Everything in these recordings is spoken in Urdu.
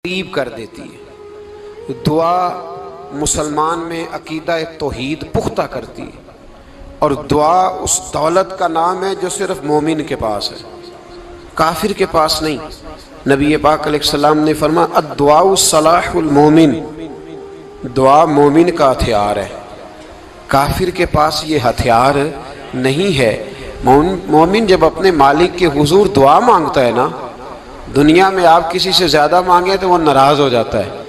قریب کر دیتی ہے۔ دعا مسلمان میں عقیدہ توحید پختہ کرتی ہے، اور دعا اس دولت کا نام ہے جو صرف مومن کے پاس ہے، کافر کے پاس نہیں۔ نبی پاک علیہ السلام نے فرمایا الدعاء صلاح المومن، دعا مومن کا ہتھیار ہے، کافر کے پاس یہ ہتھیار نہیں ہے۔ مومن جب اپنے مالک کے حضور دعا مانگتا ہے نا، دنیا میں آپ کسی سے زیادہ مانگیں تو وہ ناراض ہو جاتا ہے،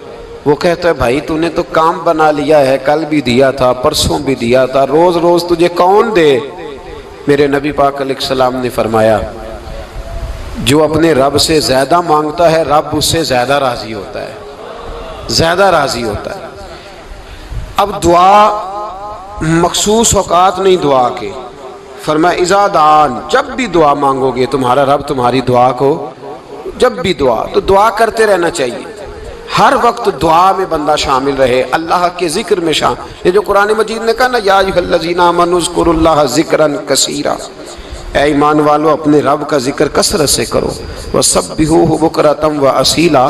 وہ کہتا ہے بھائی تو نے تو کام بنا لیا ہے، کل بھی دیا تھا، پرسوں بھی دیا تھا، روز روز تجھے کون دے؟ میرے نبی پاک علیہ السلام نے فرمایا جو اپنے رب سے زیادہ مانگتا ہے رب اس سے زیادہ راضی ہوتا ہے، زیادہ راضی ہوتا ہے۔ اب دعا مخصوص اوقات نہیں دعا کے، فرمایا اذا دعان، جب بھی دعا مانگو گے تمہارا رب تمہاری دعا کو، جب بھی دعا تو دعا کرتے رہنا چاہیے، ہر وقت دعا میں بندہ شامل رہے، اللہ کے ذکر میں شامل۔ یہ جو قرآن مجید نے کہا نا یا ایھا الذین آمنوا اذکروا اللہ ذکرا کثیرا، اے ایمان والو اپنے رب کا ذکر کثرت سے کرو، وسبحوہ بکرۃ واصیلا،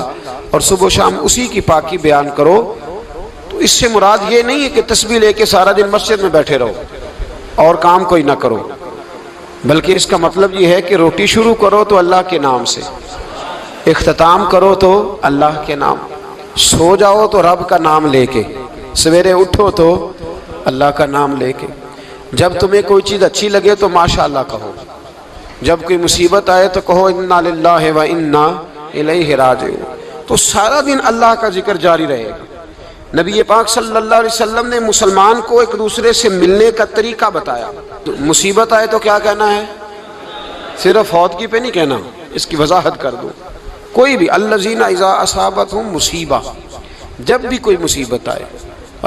اور صبح و شام اسی کی پاکی بیان کرو۔ تو اس سے مراد یہ نہیں ہے کہ تسبیح لے کے سارا دن مسجد میں بیٹھے رہو اور کام کوئی نہ کرو، بلکہ اس کا مطلب یہ ہے کہ روٹی شروع کرو تو اللہ کے نام سے، اختتام کرو تو اللہ کے نام، سو جاؤ تو رب کا نام لے کے، سویرے اٹھو تو اللہ کا نام لے کے، جب تمہیں کوئی چیز اچھی لگے تو ماشاءاللہ کہو، جب کوئی مصیبت آئے تو کہو انا للہ و انا الیہ راجعون۔ تو سارا دن اللہ کا ذکر جاری رہے گا۔ نبی پاک صلی اللہ علیہ وسلم نے مسلمان کو ایک دوسرے سے ملنے کا طریقہ بتایا۔ مصیبت آئے تو کیا کہنا ہے؟ صرف فوت کی پہ نہیں کہنا، اس کی وضاحت کر دو۔ کوئی بھی الذین اذا اصابتہم مصیبہ، جب بھی کوئی مصیبت آئے،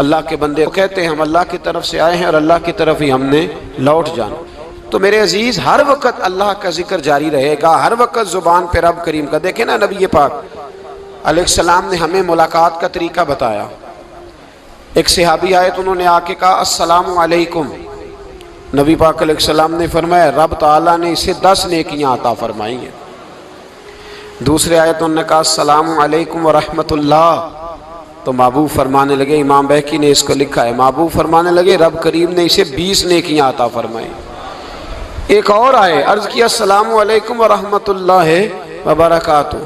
اللہ کے بندے کہتے ہیں ہم اللہ کی طرف سے آئے ہیں اور اللہ کی طرف ہی ہم نے لوٹ جانا۔ تو میرے عزیز ہر وقت اللہ کا ذکر جاری رہے گا، ہر وقت زبان پہ رب کریم کا۔ دیکھیں نا نبی پاک علیہ السلام نے ہمیں ملاقات کا طریقہ بتایا۔ ایک صحابی آئے تو انہوں نے آ کے کہا السلام علیکم، نبی پاک علیہ السلام نے فرمایا رب تعالیٰ نے اسے 10 نیکیاں عطا فرمائی ہیں۔ دوسرے آئے تو انہوں نے کہا السلام علیکم ورحمۃ اللہ، تو محبوب فرمانے لگے، امام بہقی نے اس کو لکھا ہے، محبوب فرمانے لگے رب کریم نے اسے 20 نیکیاں عطا فرمائی۔ ایک اور آئے، عرض کیا السلام علیکم ورحمۃ اللہ وبرکاتہ،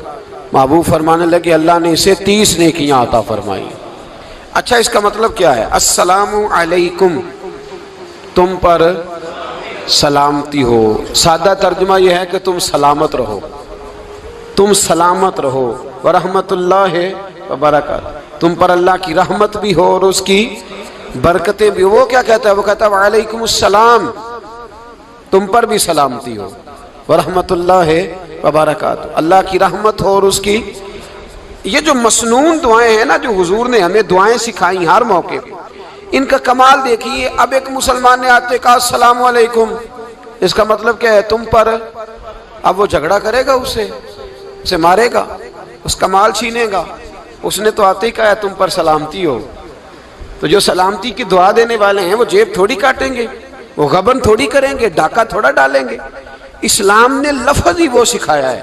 محبوب فرمانے لگے اللہ نے اسے 30 نیکیاں عطا فرمائی۔ اچھا اس کا مطلب کیا ہے؟ السلام علیکم، تم پر سلامتی ہو، سادہ ترجمہ یہ ہے کہ تم سلامت رہو، تم سلامت رہو، ورحمۃ اللہ وبرکاتہ، تم پر اللہ کی رحمت بھی ہو اور اس کی برکتیں بھی ہو۔ وہ کیا کہتا ہے؟ وہ کہتا ہے وعلیکم السلام، تم پر بھی سلامتی ہو، ورحمۃ اللہ وبرکاتہ، اللہ کی رحمت ہو اور اس کی۔ یہ جو مسنون دعائیں ہیں نا جو حضور نے ہمیں دعائیں سکھائیں ہر موقع پہ، ان کا کمال دیکھیے۔ اب ایک مسلمان نے آتے کہا السلام علیکم، اس کا مطلب کیا ہے؟ تم پر۔ اب وہ جھگڑا کرے گا اسے مارے گا، اس کا مال چھینے گا؟ اس نے تو آتے ہی کہا ہے تم پر سلامتی ہو۔ تو جو سلامتی کی دعا دینے والے ہیں وہ جیب تھوڑی کاٹیں گے، وہ غبن تھوڑی کریں گے، ڈاکہ تھوڑا ڈالیں گے۔ اسلام نے لفظ ہی وہ سکھایا ہے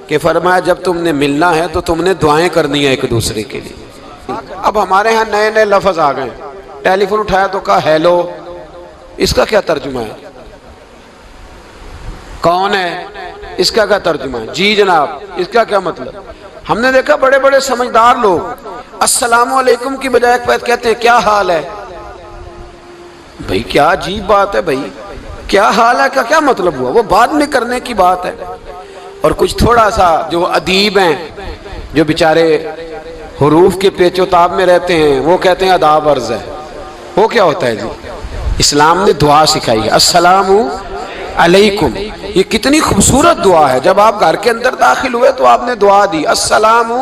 کہ فرمایا جب تم نے ملنا ہے تو تم نے دعائیں کرنی ہے ایک دوسرے کے لیے۔ اب ہمارے ہاں نئے نئے لفظ آ گئے، ٹیلی فون اٹھایا تو کہا ہیلو، اس کا کیا ترجمہ ہے؟ کون ہے؟ اس کا کیا ترجمہ ہے؟ جی جناب، اس کا کیا مطلب؟ ہم نے دیکھا بڑے بڑے سمجھدار لوگ السلام علیکم کی بجائے کہتے ہیں کیا حال ہے؟ بھئی کیا عجیب بات ہے، بھئی کیا حال ہے کا کیا مطلب ہوا؟ وہ بعد میں کرنے کی بات ہے۔ اور کچھ تھوڑا سا جو ادیب ہیں، جو بیچارے حروف کے پیچ و تاب میں رہتے ہیں، وہ کہتے ہیں آداب عرض ہے۔ وہ کیا ہوتا ہے جی؟ اسلام نے دعا سکھائی ہے السلام علیکم، یہ کتنی خوبصورت دعا ہے۔ جب آپ گھر کے اندر داخل ہوئے تو آپ نے دعا دی السلام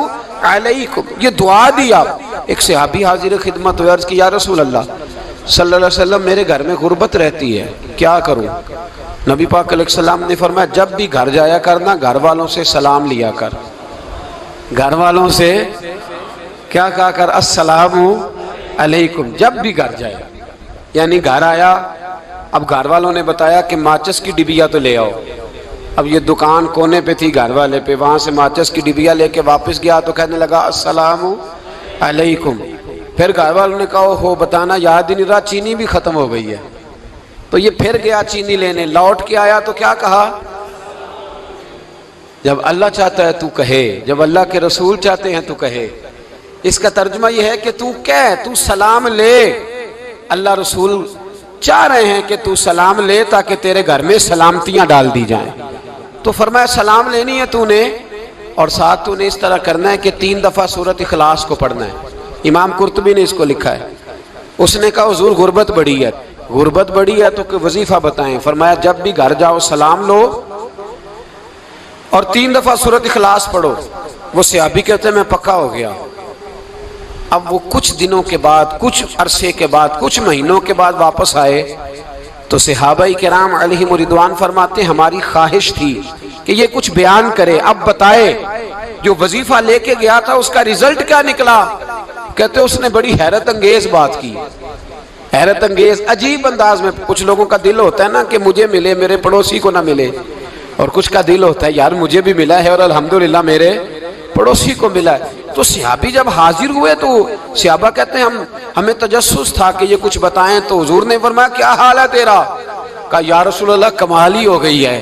علیکم، یہ دعا دی آپ۔ ایک صحابی حاضر خدمت ہوئے، عرض کی یا رسول اللہ صلی اللہ علیہ وسلم میرے گھر میں غربت رہتی ہے، کیا کروں؟ نبی پاک علیہ السلام نے فرمایا جب بھی گھر جایا کرنا گھر والوں سے سلام لیا کر، گھر والوں سے کیا کہا کر؟ السلام علیکم، جب بھی گھر جائے۔ یعنی گھر آیا، اب گھر والوں نے بتایا کہ ماچس کی ڈبیا تو لے آؤ، اب یہ دکان کونے پہ تھی گھر والے پہ، وہاں سے ماچس کی ڈبیا لے کے واپس گیا تو کہنے لگا السلام علیکم۔ پھر گھر والوں نے کہا ہو بتانا یاد ہی نہیں رہا، چینی بھی ختم ہو گئی ہے۔ تو یہ پھر گیا چینی لینے، لوٹ کے آیا تو کیا کہا؟ جب اللہ چاہتا ہے تو کہے، جب اللہ کے رسول چاہتے ہیں تو کہے۔ اس کا ترجمہ یہ ہے کہ تو کہہ، تو سلام لے۔ اللہ رسول چاہ رہے ہیں کہ تو سلام لے تاکہ تیرے گھر میں سلامتیاں ڈال دی جائیں۔ تو فرمایا سلام لینی ہے تو نے، اور ساتھ تو نے اس طرح کرنا ہے کہ 3 دفعہ سورۃ اخلاص کو پڑھنا ہے۔ امام قرطبی نے اس کو لکھا ہے۔ اس نے کہا حضور غربت بڑی ہے، غربت بڑی ہے تو کہ وظیفہ بتائیں۔ فرمایا جب بھی گھر جاؤ سلام لو اور 3 دفعہ سورۃ اخلاص پڑھو۔ وہ صحابی کہتے ہیں میں پکا ہو گیا۔ اب وہ کچھ دنوں کے بعد، کچھ عرصے کے بعد، کچھ مہینوں کے بعد واپس آئے تو صحابہ کرام علیہم رضوان فرماتے ہیں ہماری خواہش تھی کہ یہ کچھ بیان کرے، اب بتائے جو وظیفہ لے کے گیا تھا اس کا رزلٹ کیا نکلا۔ کہتے اس نے بڑی حیرت انگیز بات کی، حیرت انگیز عجیب انداز میں۔ کچھ لوگوں کا دل ہوتا ہے نا کہ مجھے ملے میرے پڑوسی کو نہ ملے، اور کچھ کا دل ہوتا ہے یار مجھے بھی ملا ہے اور الحمدللہ میرے پڑوسی کو ملا ہے۔ تو صحابی جب حاضر ہوئے تو صحابہ کہتے ہیں ہمیں تجسس تھا کہ یہ کچھ بتائیں، تو حضور نے فرمایا کیا حال ہے تیرا؟ کہا یا رسول اللہ کمال ہی ہو گئی ہے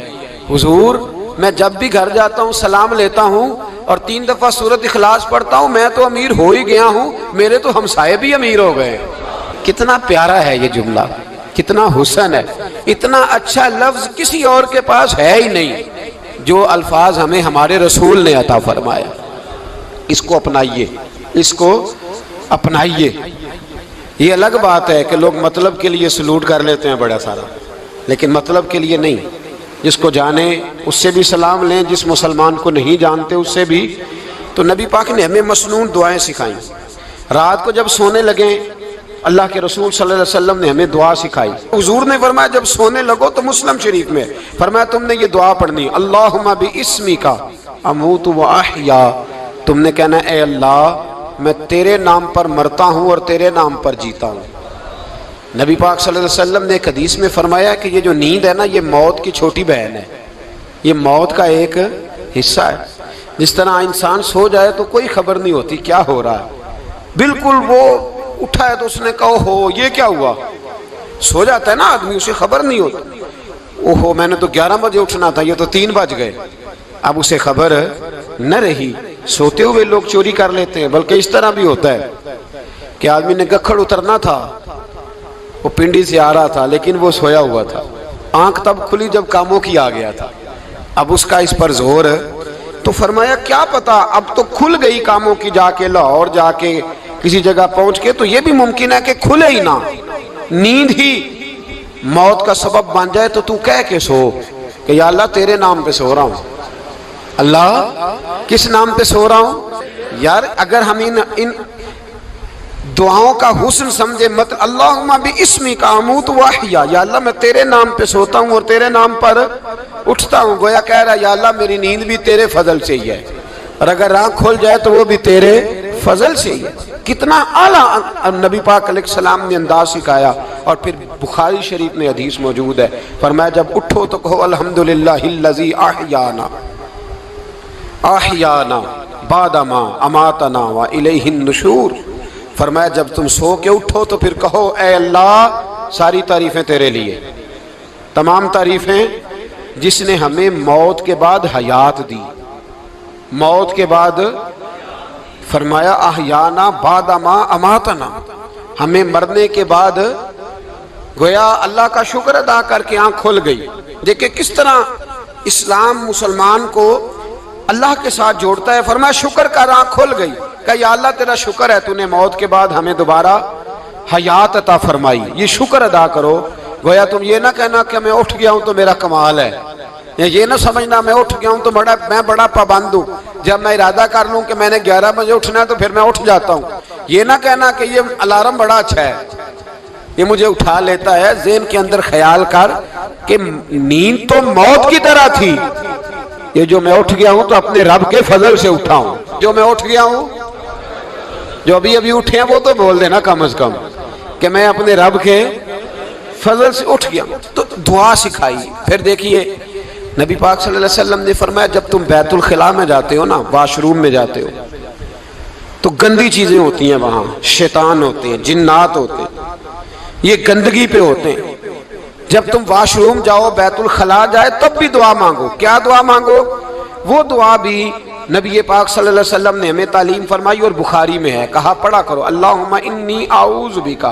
حضور، میں جب بھی گھر جاتا ہوں سلام لیتا ہوں اور 3 دفعہ سورۃ اخلاص پڑھتا ہوں، میں تو امیر ہو ہی گیا ہوں، میرے تو ہمسائے بھی امیر ہو گئے۔ کتنا پیارا ہے یہ جملہ، کتنا حسن ہے، اتنا اچھا لفظ کسی اور کے پاس ہے ہی نہیں جو الفاظ ہمیں ہمارے رسول نے عطا فرمایا۔ اس کو اپنائیے، اس کو اپنائیے۔ یہ الگ بات ہے کہ لوگ مطلب کے لیے سلوٹ کر لیتے ہیں بڑا سارا، لیکن مطلب کے لیے نہیں۔ جس کو جانے اس سے بھی سلام لیں، جس مسلمان کو نہیں جانتے اس سے بھی۔ تو نبی پاک نے ہمیں مسنون دعائیں سکھائیں۔ رات کو جب سونے لگیں اللہ کے رسول صلی اللہ علیہ وسلم نے ہمیں دعا سکھائی۔ حضور نے فرمایا جب سونے لگو تو مسلم شریف میں فرمایا تم نے یہ دعا پڑھنی، اللہم باسمک اموت و احیا۔ تم نے کہنا اے اللہ میں تیرے نام پر مرتا ہوں اور تیرے نام پر جیتا ہوں۔ نبی پاک صلی اللہ علیہ وسلم نے ایک حدیث میں فرمایا کہ یہ جو نیند ہے نا یہ موت کی چھوٹی بہن ہے، یہ موت کا ایک حصہ ہے۔ جس طرح انسان سو جائے تو کوئی خبر نہیں ہوتی کیا ہو رہا ہے، بالکل وہ اٹھا ہے تو اس نے کہا ہو یہ کیا ہوا، سو جاتا ہے نا آدمی اسے خبر نہیں ہوتی، اوہو میں نے تو 11 بجے اٹھنا تھا یہ تو 3 بج گئے، اب اسے خبر نہ رہی۔ سوتے ہوئے لوگ چوری کر لیتے ہیں، بلکہ اس طرح بھی ہوتا ہے کہ آدمی نے گکھڑ اترنا تھا، وہ پنڈی سے آ رہا تھا لیکن وہ سویا ہوا تھا، آنکھ تب کھلی جب کاموں کی آ گیا تھا، اب اس کا اس پر زور۔ تو فرمایا کیا پتا اب تو کھل گئی کاموں کی، جا کے لاہور جا کے کسی جگہ پہنچ کے، تو یہ بھی ممکن ہے کہ کھلے ہی نہ، نیند ہی موت کا سبب بن جائے۔ تو تو کہہ کے سو کہ یا اللہ تیرے نام پہ سو رہا ہوں۔ اللہ کس نام پہ سو رہا ہوں؟ یار اگر ہم ان دعاؤں کا حسن سمجھے مت، اللہم باسمک اموت و احیا، یا اللہ میں تیرے نام پہ سوتا ہوں اور تیرے نام پر اٹھتا ہوں، گویا کہہ رہا یا اللہ میری نیند بھی تیرے فضل سے ہی ہے، اور اگر آنکھ کھل جائے تو وہ بھی تیرے فضل سے ہی ہے۔ کتنا اعلیٰ نبی پاک علیہ السلام نے انداز سکھایا۔ اور پھر بخاری شریف میں حدیث موجود ہے، فرمایا جب اٹھو تو کہو الحمدللہ الذی احیانا احیانا بعد ما اماتنا والیہ النشور۔ فرمایا جب تم سو کے اٹھو تو پھر کہو اے اللہ ساری تعریفیں تیرے لیے، تمام تعریفیں جس نے ہمیں موت کے بعد حیات دی، موت کے بعد فرمایا احیانا بعد ما اماتنا، ہمیں مرنے کے بعد گویا اللہ کا شکر ادا کر کے آنکھ کھل گئی۔ دیکھیں کس طرح اسلام مسلمان کو اللہ کے ساتھ جوڑتا ہے۔ فرمایا شکر کر، آنکھ کھل گئی، کہ یا اللہ تیرا شکر ہے تو نے موت کے بعد ہمیں دوبارہ حیات عطا فرمائی، یہ شکر ادا کرو۔ گویا تم یہ نہ کہنا کہ میں اٹھ گیا ہوں تو میرا کمال ہے، یا یہ نہ سمجھنا میں اٹھ گیا ہوں تو میں بڑا پابند ہوں، جب میں ارادہ کر لوں کہ میں نے 11 بجے اٹھنا ہے تو پھر میں اٹھ جاتا ہوں۔ یہ نہ کہنا کہ یہ الارم بڑا اچھا ہے، یہ مجھے اٹھا لیتا ہے۔ ذہن کے اندر خیال کر کہ نیند تو موت کی طرح تھی، یہ جو میں اٹھ گیا ہوں تو اپنے رب کے فضل سے اٹھا ہوں، جو میں اٹھ گیا ہوں، جو ابھی اٹھے ہیں وہ تو بول دینا کم از کم کہ میں اپنے رب کے فضل سے اٹھ گیا۔ تو دعا سکھائی۔ پھر دیکھیے نبی پاک صلی اللہ علیہ وسلم نے فرمایا جب تم بیت الخلاء میں جاتے ہو نا، واش روم میں جاتے ہو، تو گندی چیزیں ہوتی ہیں وہاں، شیطان ہوتے ہیں، جنات ہوتے ہیں، یہ گندگی پہ ہوتے ہیں۔ جب تم واش روم جاؤ، بیت الخلاء جائے، تب بھی دعا مانگو۔ کیا دعا مانگو؟ وہ دعا بھی نبی پاک صلی اللہ علیہ وسلم نے ہمیں تعلیم فرمائی اور بخاری میں ہے، کہا پڑھا کرو اللہم انی اعوذ بک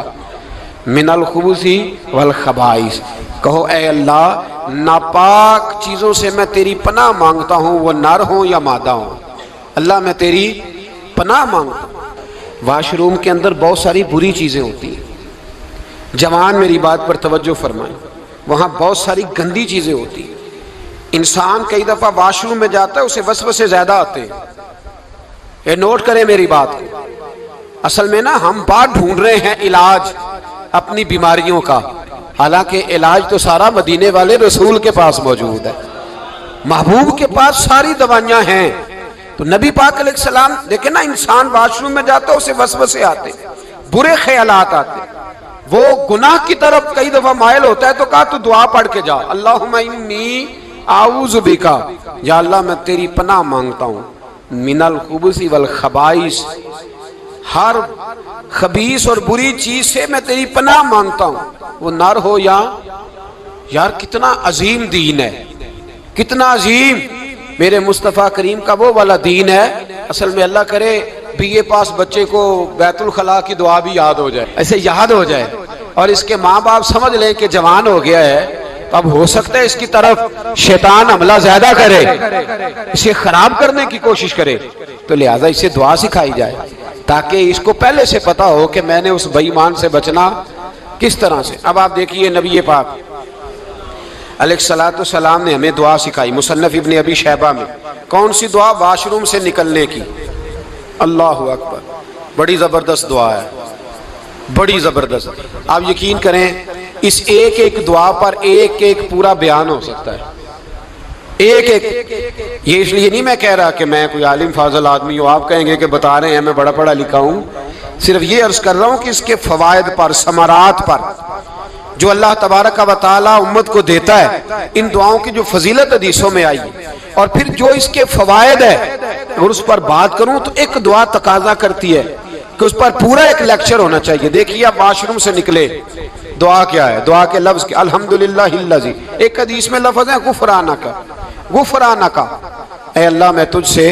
من الخبث والخبائث، کہو اے اللہ ناپاک چیزوں سے میں تیری پناہ مانگتا ہوں، وہ نر ہوں یا مادہ ہوں، اللہ میں تیری پناہ مانگتا ہوں۔ واش روم کے اندر بہت ساری بری چیزیں ہوتی ہیں، جوان میری بات پر توجہ فرمائیں، وہاں بہت ساری گندی چیزیں ہوتی ہیں۔ انسان کئی دفعہ واش روم میں جاتا ہے، اسے وسوسے زیادہ آتے ہیں، یہ نوٹ کریں میری بات کو۔ اصل میں نا ہم بات ڈھونڈ رہے ہیں علاج اپنی بیماریوں کا، حالانکہ علاج تو سارا مدینے والے رسول کے پاس موجود ہے، محبوب کے پاس ساری دوائیاں ہیں۔ تو نبی پاک علیہ السلام دیکھیں نا، انسان واش روم میں جاتا ہے اسے وسوسے آتے، برے خیالات آتے، وہ گناہ کی طرف کئی دفعہ مائل ہوتا ہے، تو کہا تو دعا پڑھ کے جا اللہم انی اعوذ بک، یا اللہ میں تیری پناہ مانگتا ہوں من الخبث والخبائث، ہر خبیث اور بری چیز سے میں تیری پناہ مانگتا ہوں، وہ نر ہو یا یار کتنا عظیم دین ہے، کتنا عظیم میرے مصطفیٰ کریم کا وہ والا دین ہے۔ اصل میں اللہ کرے بی اے پاس بچے کو بیت الخلاء کی دعا بھی یاد ہو جائے، ایسے یاد ہو جائے، اور اس کے ماں باپ سمجھ لیں کہ جوان ہو گیا ہے، تو اب ہو سکتا ہے اس کی طرف شیطان حملہ زیادہ کرے، اسے خراب کرنے کی کوشش کرے، تو لہٰذا اسے دعا سکھائی جائے تاکہ اس کو پہلے سے پتا ہو کہ میں نے اس بے ایمان سے بچنا کس طرح سے۔ اب آپ دیکھیے نبی پاک علیہ السلام نے ہمیں دعا سکھائی، مصنف ابن ابی شیبہ میں۔ کون سی دعا؟ واش روم سے نکلنے کی۔ اللہ اکبر، بڑی زبردست دعا ہے، بڑی زبردست۔ آپ یقین کریں اس ایک ایک دعا پر ایک ایک پورا بیان ہو سکتا ہے، ایک ایک۔ یہ اس لیے نہیں میں کہہ رہا کہ میں کوئی عالم فاضل آدمی ہوں، آپ کہیں گے کہ بتا رہے ہیں میں بڑا پڑھا لکھا ہوں، صرف یہ عرض کر رہا ہوں کہ اس کے فوائد پر، ثمرات پر جو اللہ تبارک و تعالیٰ امت کو دیتا ہے، ان دعاؤں کی جو فضیلت حدیثوں میں آئی، اور پھر جو اس کے فوائد ہے، اگر اس پر بات کروں تو ایک دعا تقاضا کرتی ہے کہ اس پر پورا ایک لیکچر ہونا چاہیے۔ دیکھیے آپ واش روم سے نکلے، دعا کیا ہے؟ دعا کے لفظ کے الحمدللہ الذی، ایک حدیث میں لفظ ہے غفرانک، غفرانک، اے اللہ میں تجھ سے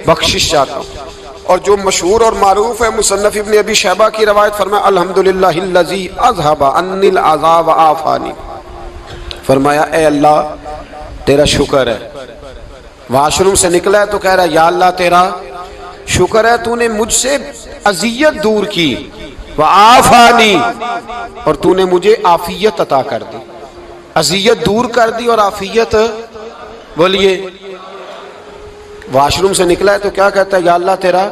بخشش چاہتا ہوں۔ اور جو مشہور اور معروف ہے مصنف ابن ابی شیبہ کی روایت، فرمایا الحمدللہ الذی اذھب عنی العذاب وعافانی، فرمایا اے اللہ تیرا شکر ہے، واش روم سے نکلا ہے تو کہہ رہا ہے یا اللہ تیرا شکر ہے تو نے مجھ سے اذیت دور کی، وعافانی، اور تو نے مجھے عافیت عطا کر دی، اذیت دور کر دی اور عافیت۔ بولیے واش روم سے نکلا ہے تو کیا کہتا ہے؟ یا اللہ تیرا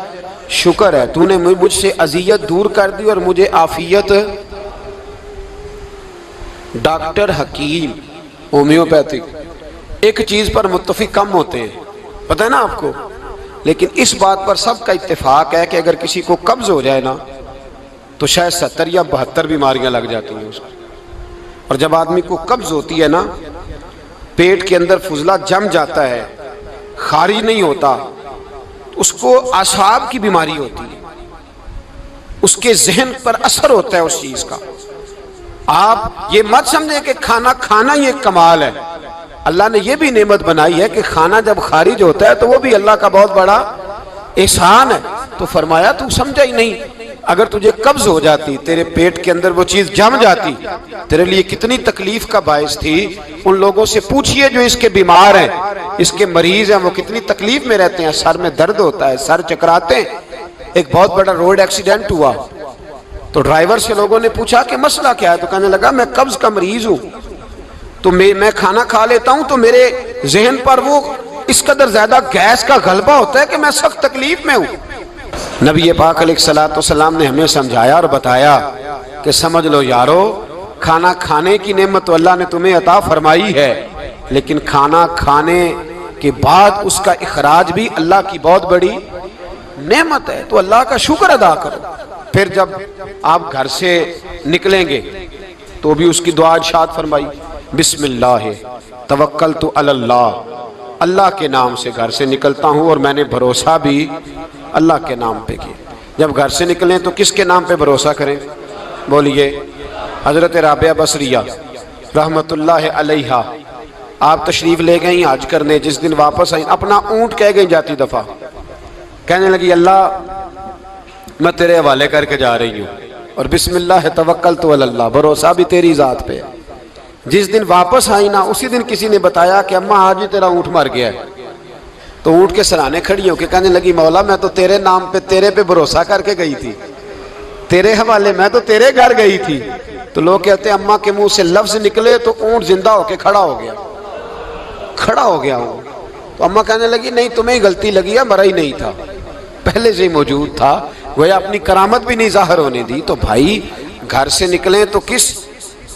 شکر ہے تو نے مجھ سے اذیت دور کر دی اور مجھے عافیت۔ ڈاکٹر حکیم ہومیوپیتھک ایک چیز پر متفق کم ہوتے ہیں، پتہ ہے نا آپ کو، لیکن اس بات پر سب کا اتفاق ہے کہ اگر کسی کو قبض ہو جائے نا تو شاید 70 یا 72 بیماریاں لگ جاتی ہیں اس کو۔ اور جب آدمی کو قبض ہوتی ہے نا، پیٹ کے اندر فضلہ جم جاتا ہے، خارج نہیں ہوتا، اس کو اعصاب کی بیماری ہوتی ہے، اس کے ذہن پر اثر ہوتا ہے اس چیز کا۔ آپ یہ مت سمجھیں کہ کھانا کھانا یہ کمال ہے، اللہ نے یہ بھی نعمت بنائی ہے کہ کھانا جب خارج ہوتا ہے تو وہ بھی اللہ کا بہت بڑا احسان ہے۔ تو فرمایا تو سمجھا ہی نہیں، اگر تجھے قبض ہو جاتی، تیرے پیٹ کے اندر وہ چیز جم جاتی، تیرے لیے کتنی تکلیف کا باعث تھی۔ ان لوگوں سے پوچھئے جو اس کے بیمار ہیں، اس کے مریض ہیں، وہ کتنی تکلیف میں رہتے ہیں، سر میں درد ہوتا ہے، سر چکراتے ہیں۔ ایک بہت بڑا روڈ ایکسیڈنٹ ہوا تو ڈرائیور سے لوگوں نے پوچھا کہ مسئلہ کیا ہے، تو کہنے لگا میں قبض کا مریض ہوں، تو میں کھانا کھا لیتا ہوں تو میرے ذہن پر وہ اس قدر زیادہ گیس کا غلبہ ہوتا ہے کہ میں سخت تکلیف میں ہوں۔ نبی پاک علیہ السلام نے ہمیں سمجھایا اور بتایا کہ سمجھ لو یارو، کھانا کھانے کی نعمت تو اللہ نے تمہیں عطا فرمائی ہے، لیکن کھانا کھانے کے بعد اس کا اخراج بھی اللہ کی بہت بڑی نعمت ہے، تو اللہ کا شکر ادا کرو۔ پھر جب آپ گھر سے نکلیں گے تو بھی اس کی دعا ارشاد فرمائی، بسم اللہ توکلت علی اللہ، اللہ کے نام سے گھر سے نکلتا ہوں اور میں نے بھروسہ بھی اللہ کے نام پہ کیا۔ جب گھر سے نکلیں تو کس کے نام پہ بھروسہ کریں؟ بولیے۔ حضرت رابعہ بصریہ رحمت اللہ علیہا آپ تشریف لے گئیں حج کرنے، جس دن واپس آئیں اپنا اونٹ کہہ گئی جاتی دفعہ، کہنے لگی اللہ میں تیرے حوالے کر کے جا رہی ہوں اور بسم اللہ توکلت علی اللہ، بھروسہ بھی تیری ذات پہ۔ جس دن واپس آئی نا اسی دن کسی نے بتایا کہ اماں آج ہی تیرا اونٹ مر گیا ہے، تو اونٹ کے سرانے کھڑی ہو کے کہنے لگی مولا میں تو تیرے نام پہ تیرے پہ بھروسہ کر کے گئی تھی، تیرے حوالے میں تو تیرے گھر گئی تھی۔ تو لوگ کہتے ہیں اماں کے منہ سے لفظ نکلے تو اونٹ زندہ ہو کے کھڑا ہو گیا، کھڑا ہو گیا ہوں۔ تو اماں کہنے لگی نہیں تمہیں غلطی لگی ہے، مرا ہی نہیں تھا، پہلے سے ہی موجود تھا، وہ اپنی کرامت بھی نہیں ظاہر ہونے دی۔ تو بھائی گھر سے نکلیں تو کس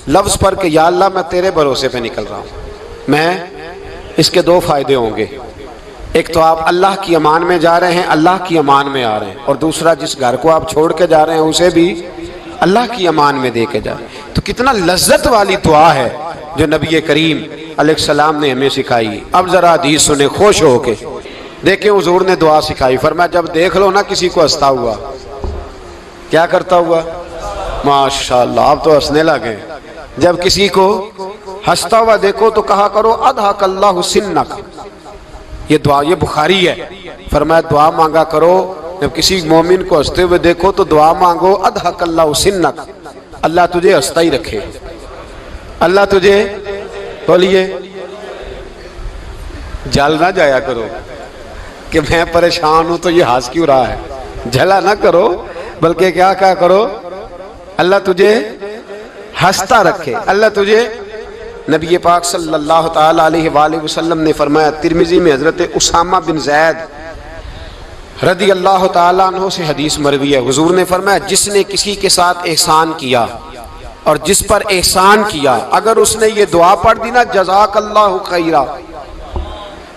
لفظ پر کہ یا اللہ میں تیرے بھروسے پہ نکل رہا ہوں میں، اس کے دو فائدے ہوں گے، ایک تو آپ اللہ کی امان میں جا رہے ہیں، اللہ کی امان میں آ رہے ہیں، اور دوسرا جس گھر کو آپ چھوڑ کے جا رہے ہیں اسے بھی اللہ کی امان میں دے کے جا رہے ہیں۔ تو کتنا لذت والی دعا ہے جو نبی کریم علیہ السلام نے ہمیں سکھائی۔ اب ذرا حدیث سنیں خوش ہو کے، دیکھیں حضور نے دعا سکھائی، فرمایا جب دیکھ لو نا کسی کو ہنستا ہوا، کیا کرتا ہوا؟ ماشاءاللہ آپ تو ہنسنے لگے۔ جب کسی کو ہنستا ہوا دیکھو تو کہا کرو اضحک اللہ سنک، یہ دعا یہ بخاری ہے، فرمایا دعا مانگا کرو جب کسی مومن کو ہنستے ہوئے دیکھو تو دعا مانگو اضحک اللہ سنک، اللہ تجھے ہنستا ہی رکھے، اللہ تجھے، بولیے، جل نہ جایا کرو کہ میں پریشان ہوں تو یہ ہنس کیوں رہا ہے، جھلا نہ کرو، بلکہ کیا کہا کرو اللہ تجھے ہنستا رکھے، اللہ تجھے۔ نبی پاک صلی اللہ تعالیٰ علیہ وآلہ وسلم نے فرمایا، ترمذی میں حضرت اسامہ بن زید رضی اللہ تعالیٰ عنہ سے حدیث مروی ہے، حضور نے فرمایا جس نے کسی کے ساتھ احسان کیا اور جس پر احسان کیا، اگر اس نے یہ دعا پڑھ دی نا جزاک اللہ خیرا،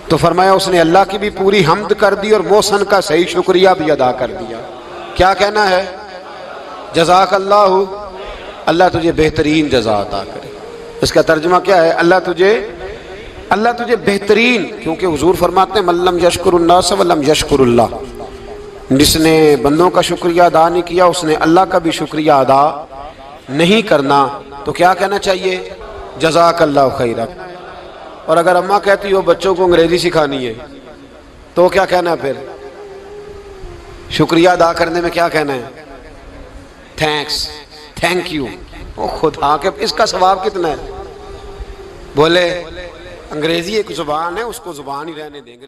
تو فرمایا اس نے اللہ کی بھی پوری حمد کر دی اور محسن کا صحیح شکریہ بھی ادا کر دیا۔ کیا کہنا ہے؟ جزاک اللہ، اللہ تجھے بہترین جزا عطا کرے۔ اس کا ترجمہ کیا ہے؟ اللہ تجھے بہترین، کیونکہ حضور فرماتے ہیں من لم یشکر الناس ولم یشکر اللہ، جس نے بندوں کا شکریہ ادا نہیں کیا اس نے اللہ کا بھی شکریہ ادا نہیں کرنا۔ تو کیا کہنا چاہیے؟ جزاک اللہ خیرا۔ اور اگر اماں کہتی ہو بچوں کو انگریزی سکھانی ہے تو کیا کہنا ہے؟ پھر شکریہ ادا کرنے میں کیا کہنا ہے؟ Thanks, thank you. او خدا کے اس کا ثواب کتنا ہے؟ بولے انگریزی ایک زبان ہے، اس کو زبان ہی رہنے دیں گے۔